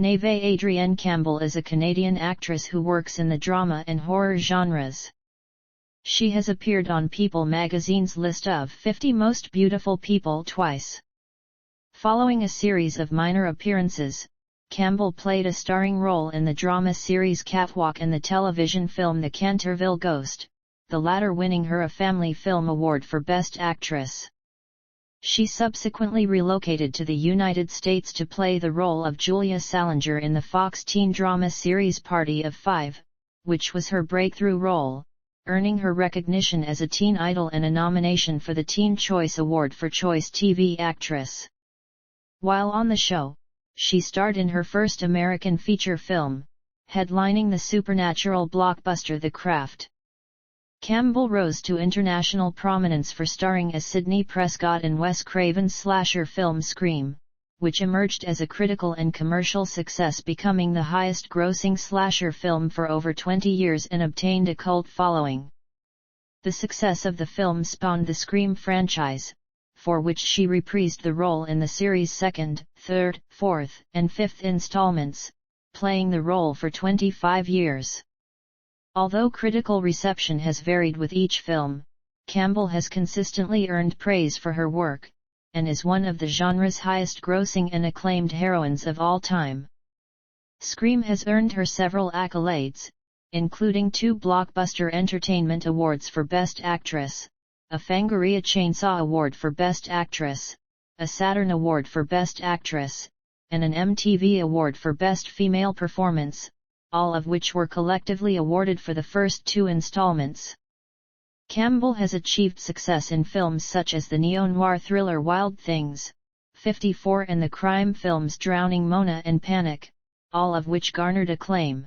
Neve Adrianne Campbell is a Canadian actress who works in the drama and horror genres. She has appeared on People magazine's list of 50 Most Beautiful People twice. Following a series of minor appearances, Campbell played a starring role in the drama series Catwalk and the television film The Canterville Ghost, the latter winning her a Family Film Award for Best Actress. She subsequently relocated to the United States to play the role of Julia Salinger in the Fox teen drama series Party of Five, which was her breakthrough role, earning her recognition as a teen idol and a nomination for the Teen Choice Award for Choice TV Actress. While on the show, she starred in her first American feature film, headlining the supernatural blockbuster The Craft. Campbell rose to international prominence for starring as Sidney Prescott in Wes Craven's slasher film Scream, which emerged as a critical and commercial success, becoming the highest-grossing slasher film for over 20 years and obtained a cult following. The success of the film spawned the Scream franchise, for which she reprised the role in the series' second, third, fourth, and fifth installments, playing the role for 25 years. Although critical reception has varied with each film, Campbell has consistently earned praise for her work, and is one of the genre's highest-grossing and acclaimed heroines of all time. Scream has earned her several accolades, including 2 Blockbuster Entertainment Awards for Best Actress, a Fangoria Chainsaw Award for Best Actress, a Saturn Award for Best Actress, and an MTV Award for Best Female Performance, all of which were collectively awarded for the first 2 installments. Campbell has achieved success in films such as the neo-noir thriller Wild Things, 54 and the crime films Drowning Mona and Panic, all of which garnered acclaim.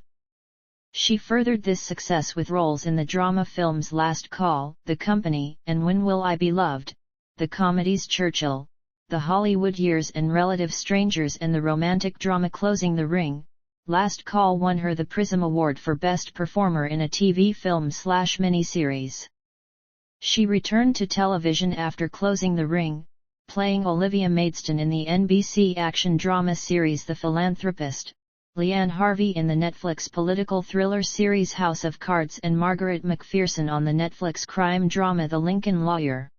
She furthered this success with roles in the drama films Last Call, The Company, and When Will I Be Loved, the comedies Churchill, The Hollywood Years and Relative Strangers, and the romantic drama Closing the Ring. Last Call won her the Prism Award for Best Performer in a TV film/miniseries. She returned to television after Closing the Ring, playing Olivia Maidstone in the NBC action drama series The Philanthropist, Leanne Harvey in the Netflix political thriller series House of Cards, and Margaret McPherson on the Netflix crime drama The Lincoln Lawyer.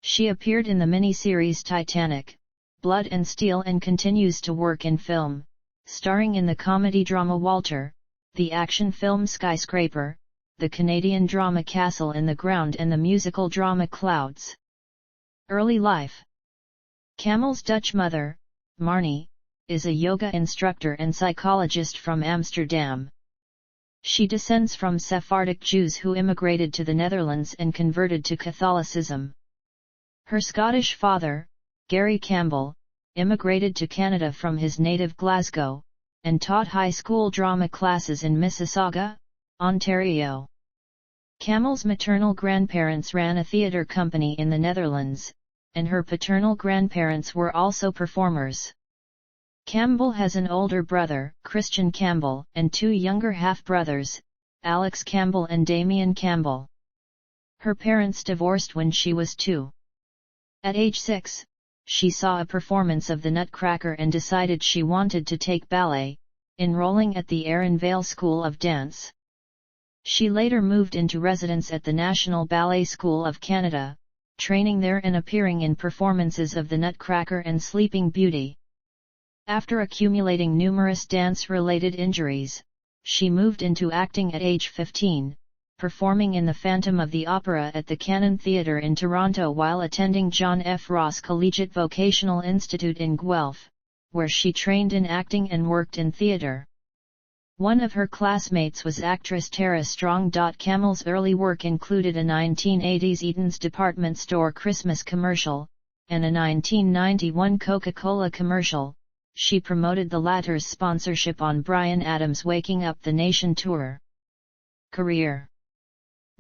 She appeared in the miniseries Titanic, Blood and Steel, and continues to work in film, starring in the comedy drama Walter, the action film Skyscraper, the Canadian drama Castle in the Ground, and the musical drama Clouds. Early life. Campbell's Dutch mother, Marnie, is a yoga instructor and psychologist from Amsterdam. She descends from Sephardic Jews who immigrated to the Netherlands and converted to Catholicism. Her Scottish father, Gary Campbell, immigrated to Canada from his native Glasgow, and taught high school drama classes in Mississauga, Ontario. Campbell's maternal grandparents ran a theatre company in the Netherlands, and her paternal grandparents were also performers. Campbell has an older brother, Christian Campbell, and 2 younger half-brothers, Alex Campbell and Damien Campbell. Her parents divorced when she was 2. At age 6, she saw a performance of The Nutcracker and decided she wanted to take ballet, enrolling at the Erin Vale School of Dance. She later moved into residence at the National Ballet School of Canada, training there and appearing in performances of The Nutcracker and Sleeping Beauty. After accumulating numerous dance-related injuries, she moved into acting at age 15, performing in The Phantom of the Opera at the Cannon Theatre in Toronto while attending John F. Ross Collegiate Vocational Institute in Guelph, where she trained in acting and worked in theatre. One of her classmates was actress Tara Strong. Campbell's early work included a 1980s Eaton's department store Christmas commercial, and a 1991 Coca-Cola commercial. She promoted the latter's sponsorship on Bryan Adams' Waking Up the Nation tour. Career.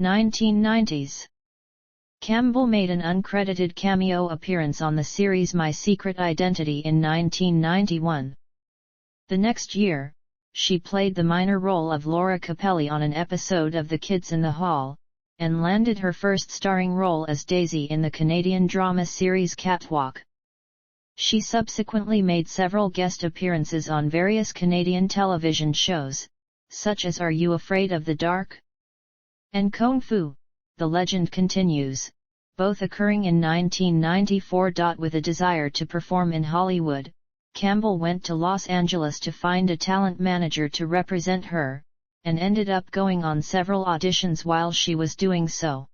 1990s. Campbell made an uncredited cameo appearance on the series My Secret Identity in 1991. The next year, she played the minor role of Laura Capelli on an episode of The Kids in the Hall, and landed her first starring role as Daisy in the Canadian drama series Catwalk. She subsequently made several guest appearances on various Canadian television shows, such as Are You Afraid of the Dark? And Kung Fu. The legend continues, both occurring in 1994. With a desire to perform in Hollywood, Campbell went to Los Angeles to find a talent manager to represent her, and ended up going on several auditions while she was doing so.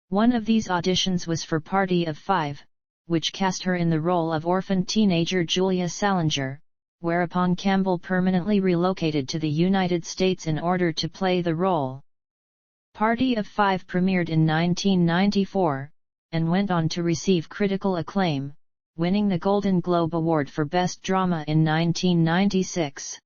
One of these auditions was for Party of Five, which cast her in the role of orphaned teenager Julia Salinger, whereupon Campbell permanently relocated to the United States in order to play the role. Party of Five premiered in 1994, and went on to receive critical acclaim, winning the Golden Globe Award for Best Drama in 1996.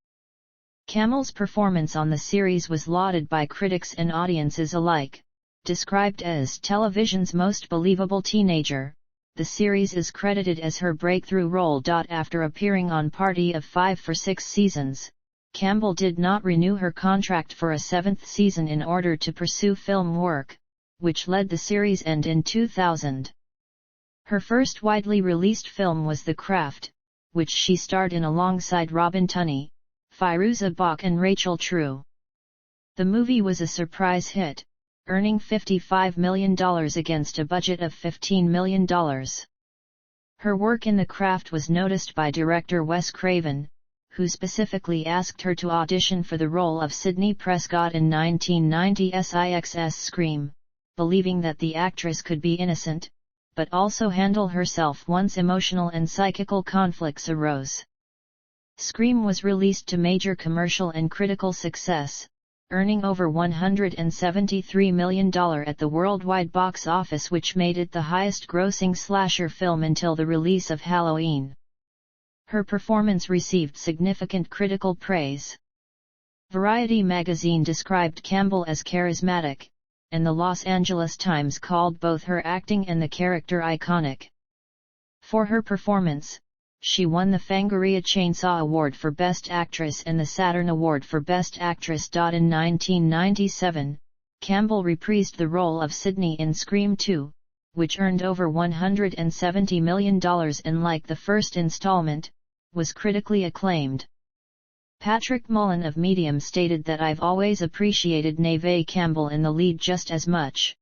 Campbell's performance on the series was lauded by critics and audiences alike. Described as television's most believable teenager, the series is credited as her breakthrough role. After appearing on Party of Five for 6 seasons, Campbell did not renew her contract for a 7th season in order to pursue film work, which led the series' end in 2000. Her first widely released film was The Craft, which she starred in alongside Robin Tunney, Firuza Balk and Rachel True. The movie was a surprise hit, earning $55 million against a budget of $15 million. Her work in The Craft was noticed by director Wes Craven, who specifically asked her to audition for the role of Sidney Prescott in 1990's IXS Scream, believing that the actress could be innocent, but also handle herself once emotional and psychical conflicts arose. Scream was released to major commercial and critical success, earning over $173 million at the worldwide box office, which made it the highest-grossing slasher film until the release of Halloween. Her performance received significant critical praise. Variety magazine described Campbell as charismatic, and the Los Angeles Times called both her acting and the character iconic. For her performance, she won the Fangoria Chainsaw Award for Best Actress and the Saturn Award for Best Actress. In 1997, Campbell reprised the role of Sidney in Scream 2, which earned over $170 million and, like the first installment, was critically acclaimed. Patrick Mullen of Medium stated that I've always appreciated Neve Campbell in the lead just as much.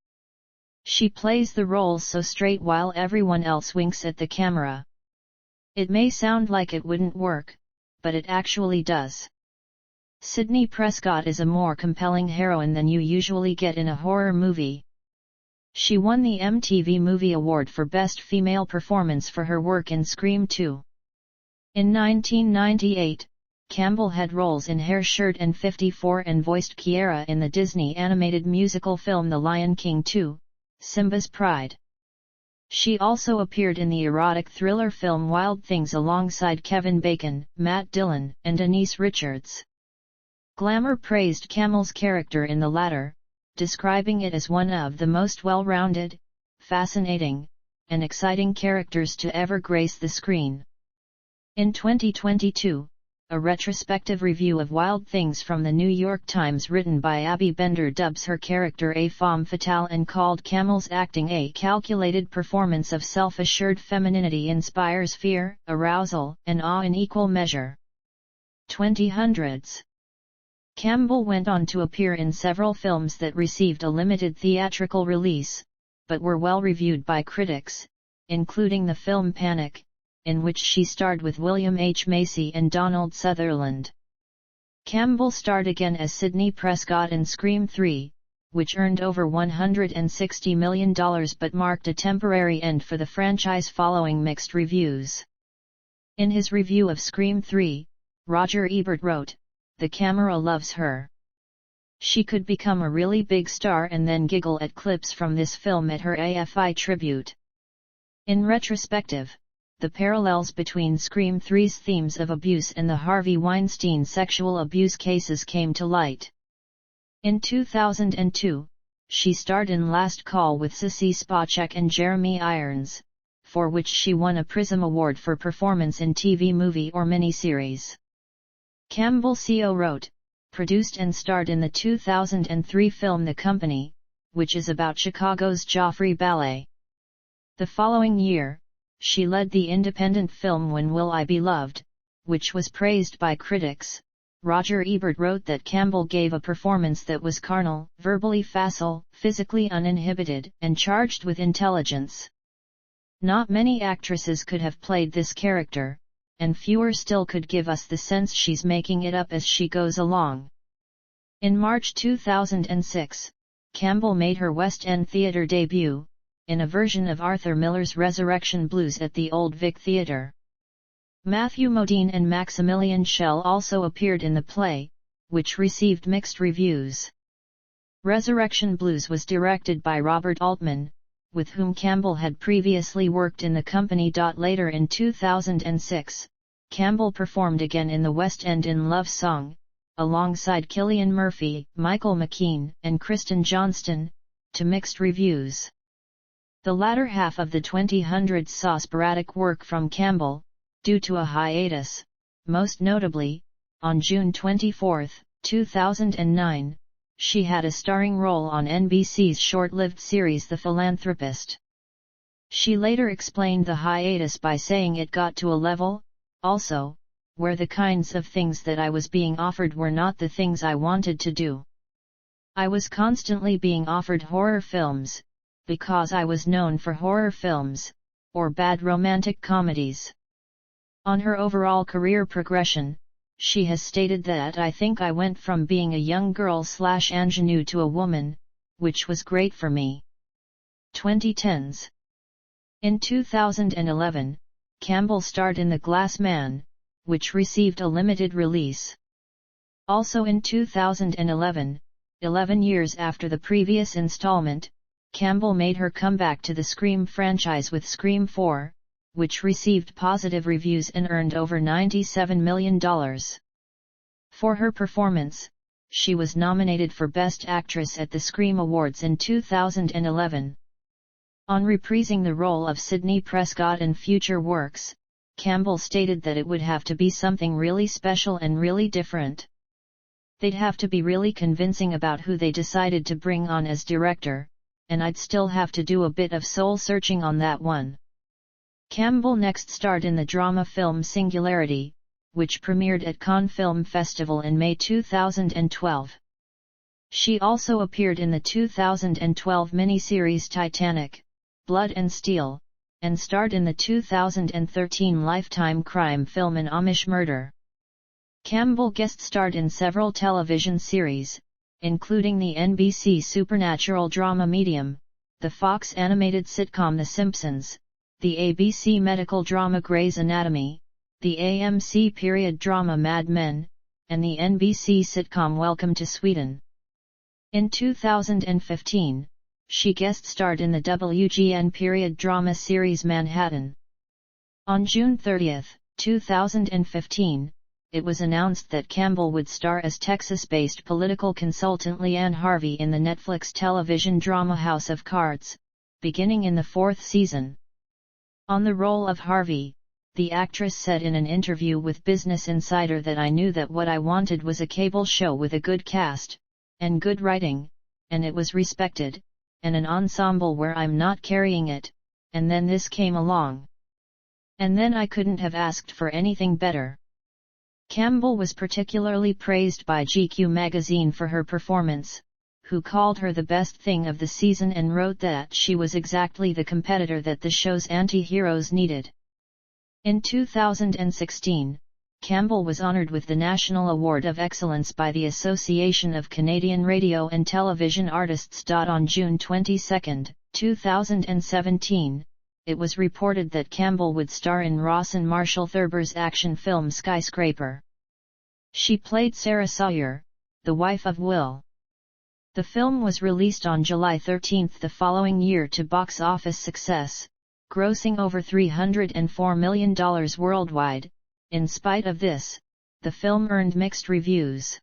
She plays the role so straight while everyone else winks at the camera. It may sound like it wouldn't work, but it actually does. Sidney Prescott is a more compelling heroine than you usually get in a horror movie. She won the MTV Movie Award for Best Female Performance for her work in Scream 2. In 1998, Campbell had roles in Hair, Shirt and 54 and voiced Kiara in the Disney animated musical film The Lion King 2, Simba's Pride. She also appeared in the erotic thriller film Wild Things alongside Kevin Bacon, Matt Dillon, and Denise Richards. Glamour praised Campbell's character in the latter, describing it as one of the most well-rounded, fascinating, and exciting characters to ever grace the screen. In 2022, a retrospective review of Wild Things from the New York Times written by Abby Bender dubs her character a femme fatale and called Campbell's acting a calculated performance of self-assured femininity inspires fear, arousal, and awe in equal measure. 2000s. Campbell went on to appear in several films that received a limited theatrical release, but were well reviewed by critics, including the film Panic, in which she starred with William H. Macy and Donald Sutherland. Campbell starred again as Sidney Prescott in Scream 3, which earned over $160 million but marked a temporary end for the franchise following mixed reviews. In his review of Scream 3, Roger Ebert wrote, "The camera loves her. She could become a really big star and then giggle at clips from this film at her AFI tribute." In retrospective, the parallels between Scream 3's themes of abuse and the Harvey Weinstein sexual abuse cases came to light. In 2002, she starred in Last Call with Sissy Spacek and Jeremy Irons, for which she won a Prism Award for performance in TV, movie or miniseries. Campbell co wrote, produced and starred in the 2003 film The Company, which is about Chicago's Joffrey Ballet. The following year, she led the independent film When Will I Be Loved, which was praised by critics. Roger Ebert wrote that Campbell gave a performance that was carnal, verbally facile, physically uninhibited, and charged with intelligence. Not many actresses could have played this character, and fewer still could give us the sense she's making it up as she goes along. In March 2006, Campbell made her West End theatre debut, in a version of Arthur Miller's Resurrection Blues at the Old Vic Theatre. Matthew Modine and Maximilian Schell also appeared in the play, which received mixed reviews. Resurrection Blues was directed by Robert Altman, with whom Campbell had previously worked in the company. Later in 2006, Campbell performed again in the West End in Love Song, alongside Cillian Murphy, Michael McKean, and Kristen Johnston, to mixed reviews. The latter half of the 2000s saw sporadic work from Campbell, due to a hiatus. Most notably, on June 24, 2009, she had a starring role on NBC's short-lived series The Philanthropist. She later explained the hiatus by saying it got to a level, also, where the kinds of things that I was being offered were not the things I wanted to do. I was constantly being offered horror films, because I was known for horror films, or bad romantic comedies. On her overall career progression, she has stated that I think I went from being a young girl/ingenue to a woman, which was great for me. 2010s. In 2011, Campbell starred in The Glass Man, which received a limited release. Also in 2011, 11 years after the previous installment, Campbell made her comeback to the Scream franchise with Scream 4, which received positive reviews and earned over $97 million. For her performance, she was nominated for Best Actress at the Scream Awards in 2011. On reprising the role of Sidney Prescott in future works, Campbell stated that it would have to be something really special and really different. They'd have to be really convincing about who they decided to bring on as director, and I'd still have to do a bit of soul-searching on that one. Campbell next starred in the drama film Singularity, which premiered at Cannes Film Festival in May 2012. She also appeared in the 2012 miniseries Titanic, Blood and Steel, and starred in the 2013 Lifetime crime film An Amish Murder. Campbell guest-starred in several television series, including the NBC supernatural drama Medium, the Fox animated sitcom The Simpsons, the ABC medical drama Grey's Anatomy, the AMC period drama Mad Men, and the NBC sitcom Welcome to Sweden. In 2015, she guest-starred in the WGN period drama series Manhattan. On June 30, 2015, it was announced that Campbell would star as Texas-based political consultant Leanne Harvey in the Netflix television drama House of Cards, beginning in the 4th season. On the role of Harvey, the actress said in an interview with Business Insider that I knew that what I wanted was a cable show with a good cast, and good writing, and it was respected, and an ensemble where I'm not carrying it, and then this came along. And then I couldn't have asked for anything better. Campbell was particularly praised by GQ magazine for her performance, who called her the best thing of the season and wrote that she was exactly the competitor that the show's anti-heroes needed. In 2016, Campbell was honored with the National Award of Excellence by the Association of Canadian Radio and Television Artists. On June 22, 2017, it was reported that Campbell would star in Ross and Marshall Thurber's action film Skyscraper. She played Sarah Sawyer, the wife of Will. The film was released on July 13 the following year to box office success, grossing over $304 million worldwide. In spite of this, the film earned mixed reviews.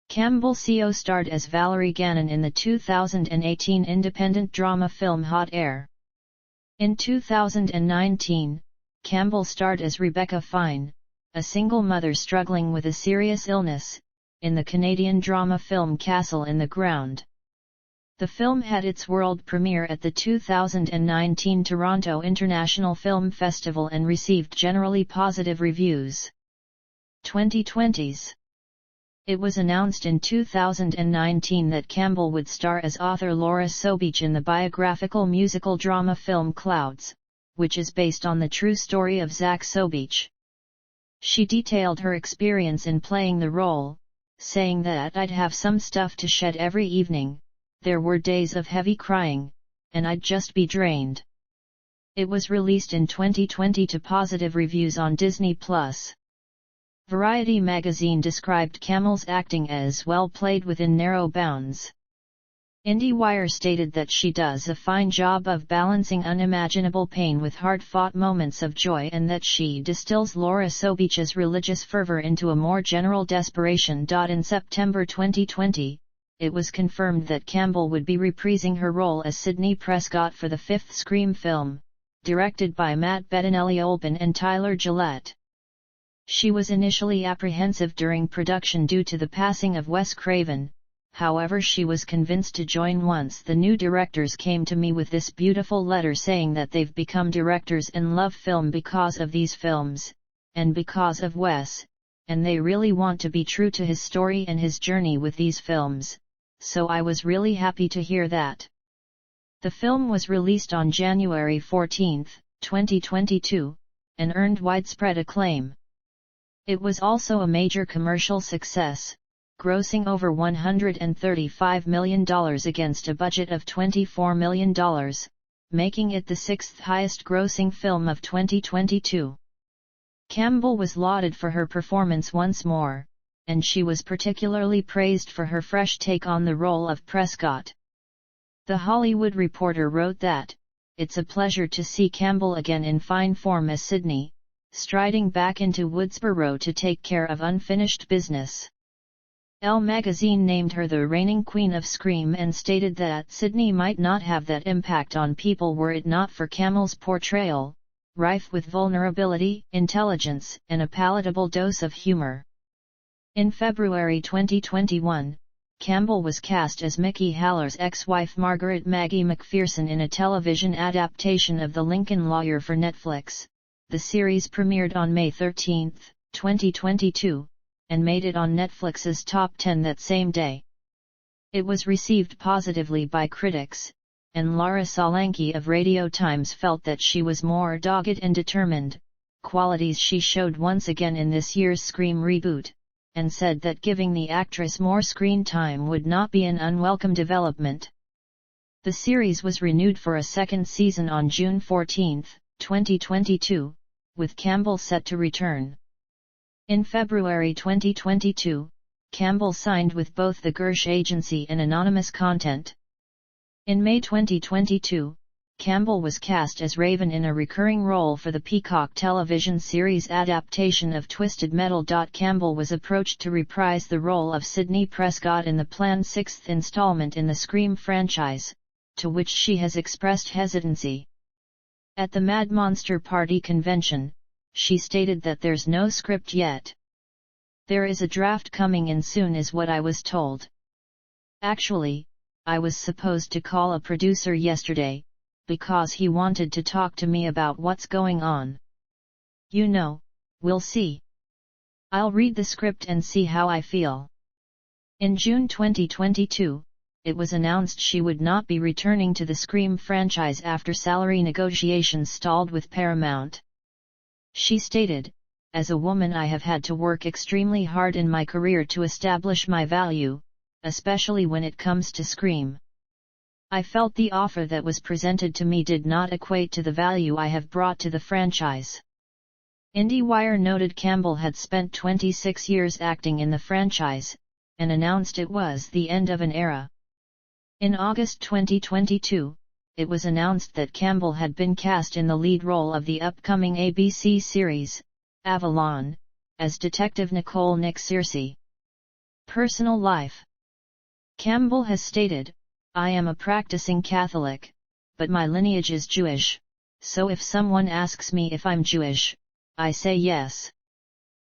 Campbell co-starred as Valerie Gannon in the 2018 independent drama film Hot Air. In 2019, Campbell starred as Rebecca Fine, a single mother struggling with a serious illness, in the Canadian drama film Castle in the Ground. The film had its world premiere at the 2019 Toronto International Film Festival and received generally positive reviews. 2020s. It was announced in 2019 that Campbell would star as author Laura Sobich in the biographical musical drama film Clouds, which is based on the true story of Zach Sobich. She detailed her experience in playing the role, saying that I'd have some stuff to shed every evening, there were days of heavy crying, and I'd just be drained. It was released in 2020 to positive reviews on Disney+. Variety magazine described Campbell's acting as well played within narrow bounds. IndieWire stated that she does a fine job of balancing unimaginable pain with hard-fought moments of joy and that she distills Laura Sobich's religious fervor into a more general desperation. In September 2020, it was confirmed that Campbell would be reprising her role as Sidney Prescott for the fifth Scream film, directed by Matt Bettinelli-Olpin and Tyler Gillette. She was initially apprehensive during production due to the passing of Wes Craven, however she was convinced to join once the new directors came to me with this beautiful letter saying that they've become directors and love film because of these films, and because of Wes, and they really want to be true to his story and his journey with these films, so I was really happy to hear that. The film was released on January 14, 2022, and earned widespread acclaim. It was also a major commercial success, grossing over $135 million against a budget of $24 million, making it the sixth highest grossing film of 2022. Campbell was lauded for her performance once more, and she was particularly praised for her fresh take on the role of Prescott. The Hollywood Reporter wrote that, "It's a pleasure to see Campbell again in fine form as Sidney, striding back into Woodsboro to take care of unfinished business." Elle magazine named her the reigning queen of Scream and stated that Sidney might not have that impact on people were it not for Campbell's portrayal, rife with vulnerability, intelligence, and a palatable dose of humor. In February 2021, Campbell was cast as Mickey Haller's ex-wife Margaret Maggie McPherson in a television adaptation of The Lincoln Lawyer for Netflix. The series premiered on May 13, 2022, and made it on Netflix's top 10 that same day. It was received positively by critics, and Lara Solanki of Radio Times felt that she was more dogged and determined, qualities she showed once again in this year's Scream reboot, and said that giving the actress more screen time would not be an unwelcome development. The series was renewed for a second season on June 14, 2022, with Campbell set to return. In February 2022, Campbell signed with both the Gersh Agency and Anonymous Content. In May 2022, Campbell was cast as Raven in a recurring role for the Peacock television series adaptation of Twisted Metal. Campbell was approached to reprise the role of Sidney Prescott in the planned sixth installment in the Scream franchise, to which she has expressed hesitancy. At the Mad Monster Party convention, she stated that there's no script yet. "There is a draft coming in soon is what I was told. Actually, I was supposed to call a producer yesterday, because he wanted to talk to me about what's going on. You know, we'll see. I'll read the script and see how I feel." In June 2022, it was announced she would not be returning to the Scream franchise after salary negotiations stalled with Paramount. She stated, "As a woman I have had to work extremely hard in my career to establish my value, especially when it comes to Scream. I felt the offer that was presented to me did not equate to the value I have brought to the franchise." IndieWire noted Campbell had spent 26 years acting in the franchise, and announced it was the end of an era. In August 2022, it was announced that Campbell had been cast in the lead role of the upcoming ABC series, Avalon, as Detective Nicole Nick Searcy. Personal life. Campbell has stated, "I am a practicing Catholic, but my lineage is Jewish, so if someone asks me if I'm Jewish, I say yes."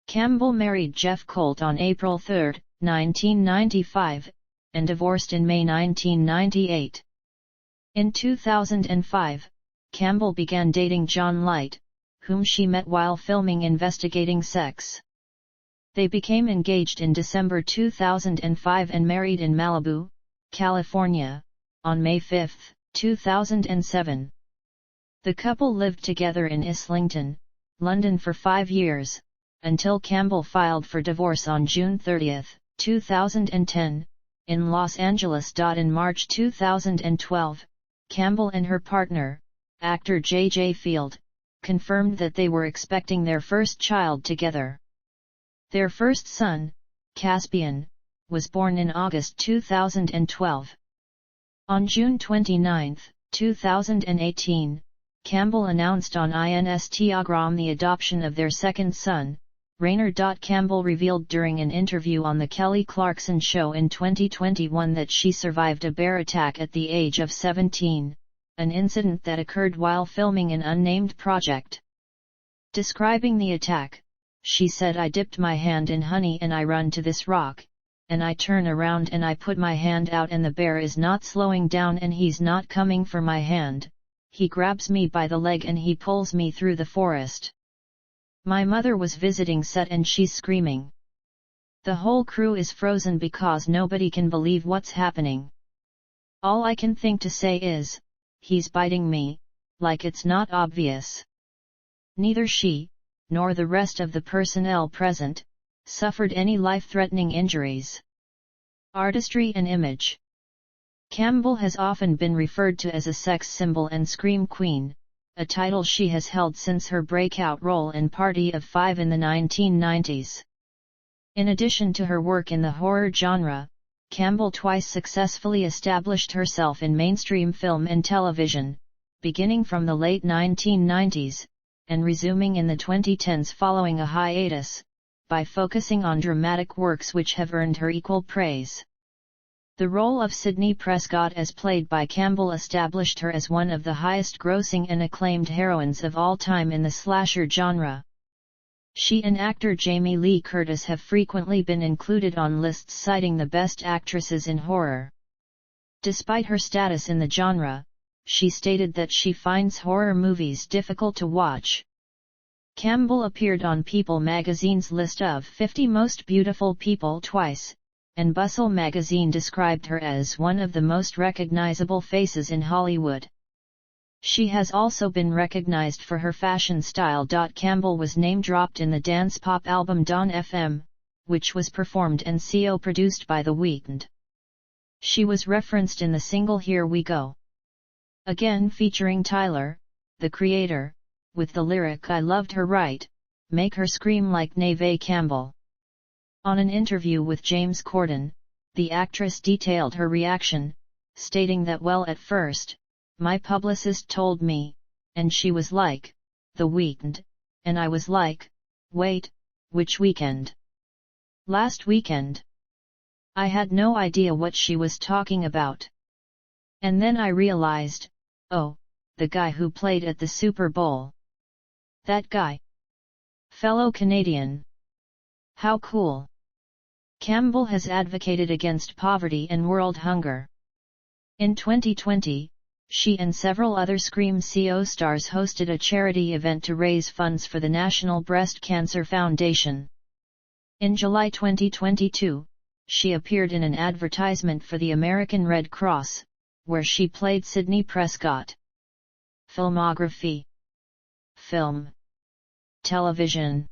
Campbell married Jeff Colt on April 3, 1995, and divorced in May 1998. In 2005, Campbell began dating John Light, whom she met while filming Investigating Sex. They became engaged in December 2005 and married in Malibu, California, on May 5, 2007. The couple lived together in Islington, London for 5 years, until Campbell filed for divorce on June 30, 2010, in Los Angeles. In March 2012, Campbell and her partner, actor J.J. Field, confirmed that they were expecting their first child together. Their first son, Caspian, was born in August 2012. On June 29, 2018, Campbell announced on Instagram the adoption of their second son, Rainer. Campbell revealed during an interview on The Kelly Clarkson Show in 2021 that she survived a bear attack at the age of 17, an incident that occurred while filming an unnamed project. Describing the attack, she said, "I dipped my hand in honey and I run to this rock, and I turn around and I put my hand out and the bear is not slowing down and he's not coming for my hand, he grabs me by the leg and he pulls me through the forest. My mother was visiting set and she's screaming. The whole crew is frozen because nobody can believe what's happening. All I can think to say is, he's biting me, like it's not obvious." Neither she, nor the rest of the personnel present, suffered any life-threatening injuries. Artistry and image. Campbell has often been referred to as a sex symbol and scream queen, a title she has held since her breakout role in Party of Five in the 1990s. In addition to her work in the horror genre, Campbell twice successfully established herself in mainstream film and television, beginning from the late 1990s, and resuming in the 2010s following a hiatus, by focusing on dramatic works which have earned her equal praise. The role of Sidney Prescott as played by Campbell established her as one of the highest-grossing and acclaimed heroines of all time in the slasher genre. She and actor Jamie Lee Curtis have frequently been included on lists citing the best actresses in horror. Despite her status in the genre, she stated that she finds horror movies difficult to watch. Campbell appeared on People magazine's list of 50 Most Beautiful People twice, and Bustle magazine described her as one of the most recognizable faces in Hollywood. She has also been recognized for her fashion style. Campbell was name-dropped in the dance pop album Dawn FM, which was performed and produced by The Weeknd. She was referenced in the single Here We Go Again featuring Tyler, the Creator, with the lyric "I loved her right, make her scream like Neve Campbell." On an interview with James Corden, the actress detailed her reaction, stating that, "Well, at first, my publicist told me, and she was like, The Weeknd, and I was like, wait, which weekend? Last weekend? I had no idea what she was talking about. And then I realized, oh, the guy who played at the Super Bowl. That guy. Fellow Canadian. How cool." Campbell has advocated against poverty and world hunger. In 2020, she and several other Scream CO stars hosted a charity event to raise funds for the National Breast Cancer Foundation. In July 2022, she appeared in an advertisement for the American Red Cross, where she played Sidney Prescott. Filmography. Film. Television.